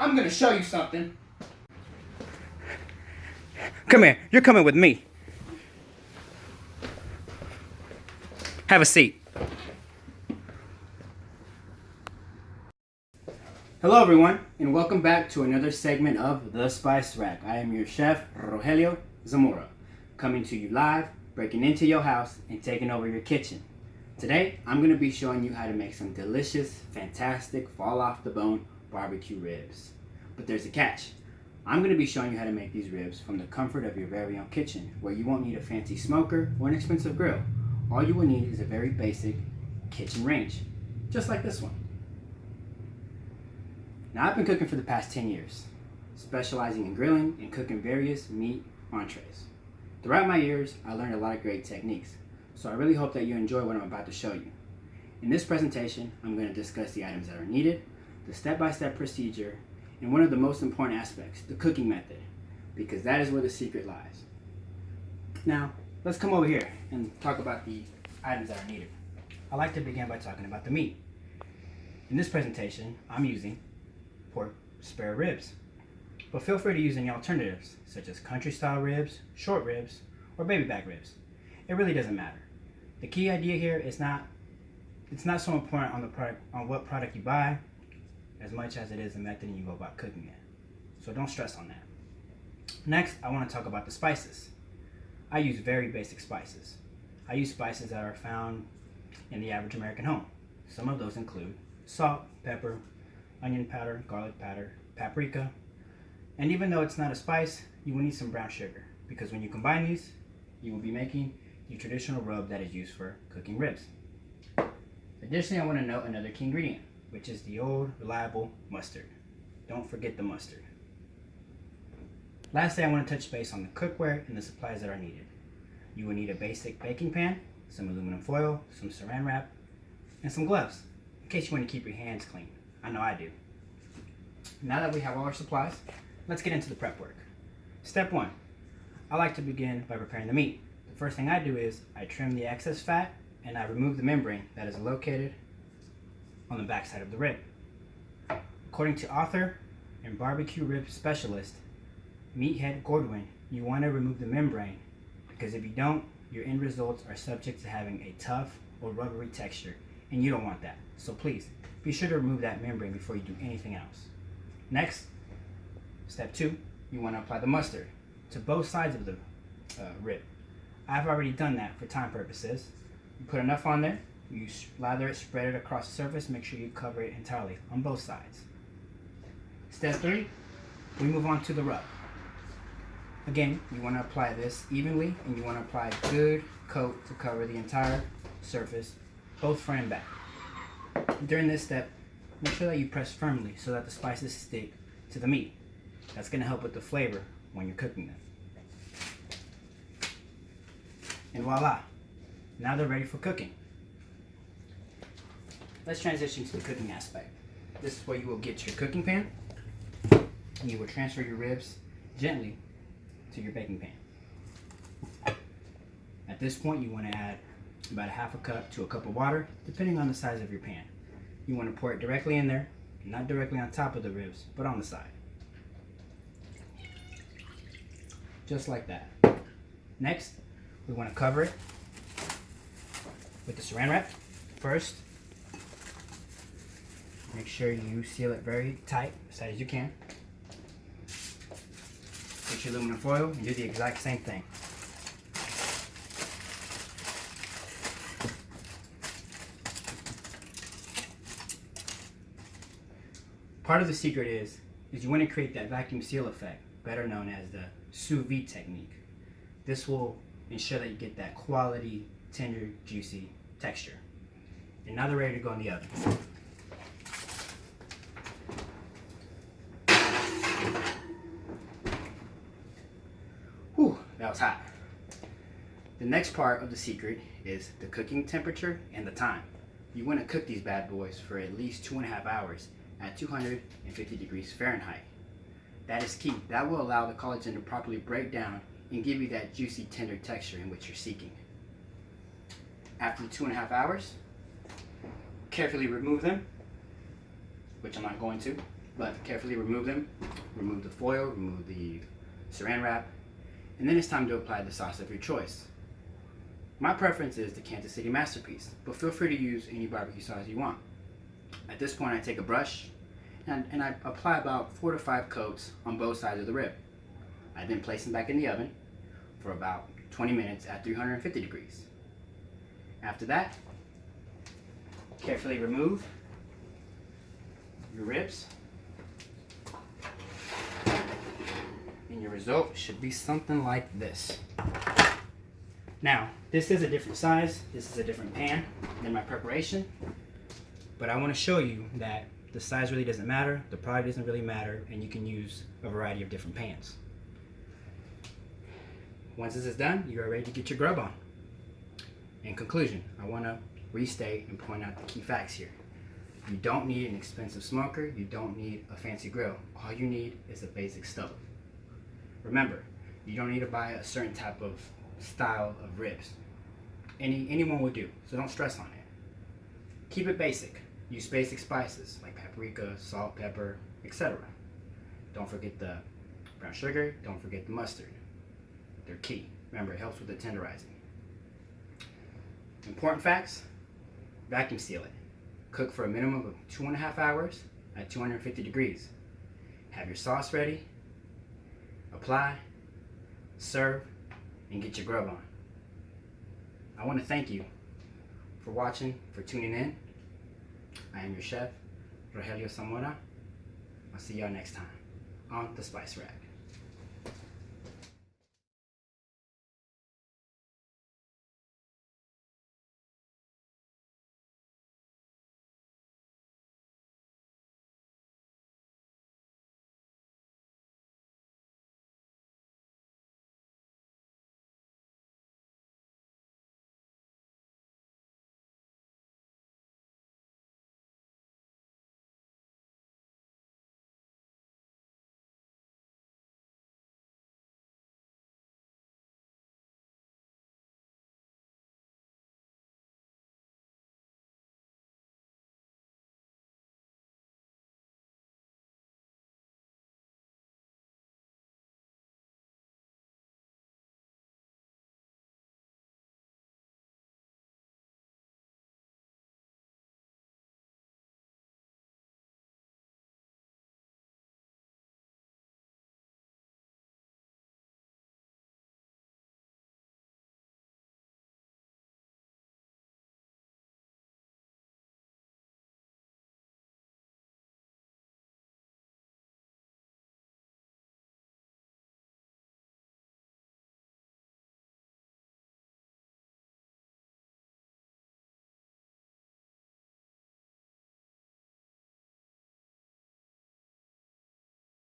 I'm gonna show you something. Come here. You're coming with me. Have a seat. Hello everyone, and welcome back to another segment of The Spice Rack. I am your chef, Rogelio Zamora, coming to you live, breaking into your house, and taking over your kitchen. Today, I'm going to be showing you how to make some delicious, fantastic, fall-off-the-bone barbecue ribs. But there's a catch. I'm going to be showing you how to make these ribs from the comfort of your very own kitchen, where you won't need a fancy smoker or an expensive grill. All you will need is a very basic kitchen range, just like this one. Now, I've been cooking for the past 10 years, specializing in grilling and cooking various meat entrees. Throughout my years, I learned a lot of great techniques, so I really hope that you enjoy what I'm about to show you. In this presentation, I'm going to discuss the items that are needed, the step-by-step procedure, and one of the most important aspects, the cooking method, because that is where the secret lies. Now, let's come over here and talk about the items that are needed. I like to begin by talking about the meat. In this presentation, I'm using pork spare ribs, but feel free to use any alternatives such as country style ribs, short ribs, or baby back ribs. It really doesn't matter. The key idea here is it's not so important on what product you buy as much as it is the method you go about cooking it. So don't stress on that. Next, I want to talk about the spices. I use very basic spices. I use spices that are found in the average American home. Some of those include salt, pepper, onion powder, garlic powder, paprika, and even though it's not a spice, you will need some brown sugar, because when you combine these, you will be making the traditional rub that is used for cooking ribs. Additionally, I want to note another key ingredient, which is the old reliable mustard. Don't forget the mustard. Lastly, I want to touch base on the cookware and the supplies that are needed. You will need a basic baking pan, some aluminum foil, some saran wrap, and some gloves, in case you want to keep your hands clean. I know I do. Now that we have all our supplies, let's get into the prep work. Step 1. I like to begin by preparing the meat. The first thing I do is I trim the excess fat and I remove the membrane that is located on the back side of the rib. According to author and barbecue rib specialist Meathead Godwin, you want to remove the membrane because if you don't, your end results are subject to having a tough or rubbery texture, and you don't want that. So please, be sure to remove that membrane before you do anything else. Next, step 2, you want to apply the mustard to both sides of the rib. I've already done that for time purposes. You put enough on there, you lather it, spread it across the surface, make sure you cover it entirely on both sides. Step 3, we move on to the rub. Again, you want to apply this evenly, and you want to apply a good coat to cover the entire surface, both front and back. During this step, make sure that you press firmly so that the spices stick to the meat. That's going to help with the flavor when you're cooking them. And voila, now they're ready for cooking. Let's transition to the cooking aspect. This is where you will get your cooking pan, and you will transfer your ribs gently to your baking pan. At this point, you want to add about a half a cup to a cup of water, depending on the size of your pan. You want to pour it directly in there, not directly on top of the ribs, but on the side. Just like that. Next, we want to cover it with the saran wrap. First, make sure you seal it very tight, as tight as you can. Get your aluminum foil and do the exact same thing. Part of the secret is you want to create that vacuum seal effect, better known as the sous vide technique. This will ensure that you get that quality, tender, juicy texture. And now they're ready to go in the oven. Whew, that was hot. The next part of the secret is the cooking temperature and the time. You want to cook these bad boys for at least 2.5 hours at 250 degrees Fahrenheit. That is key. That will allow the collagen to properly break down and give you that juicy, tender texture in which you're seeking. After 2.5 hours, carefully remove them, which I'm not going to. but carefully remove them. Remove the foil, remove the saran wrap, and then it's time to apply the sauce of your choice. My preference is the Kansas City Masterpiece, but feel free to use any barbecue sauce you want. At this point, I take a brush and I apply about 4 to 5 coats on both sides of the rib. I then place them back in the oven for about 20 minutes at 350 degrees. After that, carefully remove your ribs, and your result should be something like this. Now, this is a different size, this is a different pan than my preparation, but I want to show you that the size really doesn't matter, the product doesn't really matter, and you can use a variety of different pans. Once this is done, you are ready to get your grub on. In conclusion, I want to restate and point out the key facts here. You don't need an expensive smoker, you don't need a fancy grill. All you need is a basic stove. Remember, you don't need to buy a certain type of style of ribs. Anyone will do, so don't stress on it. Keep it basic. Use basic spices like paprika, salt, pepper, etc. Don't forget the brown sugar, don't forget the mustard. They're key. Remember, it helps with the tenderizing. Important facts, vacuum seal it. Cook for a minimum of 2.5 hours at 250 degrees. Have your sauce ready, apply, serve, and get your grub on. I want to thank you for watching, for tuning in. I am your chef, Rogelio Zamora. I'll see y'all next time on The Spice Rack.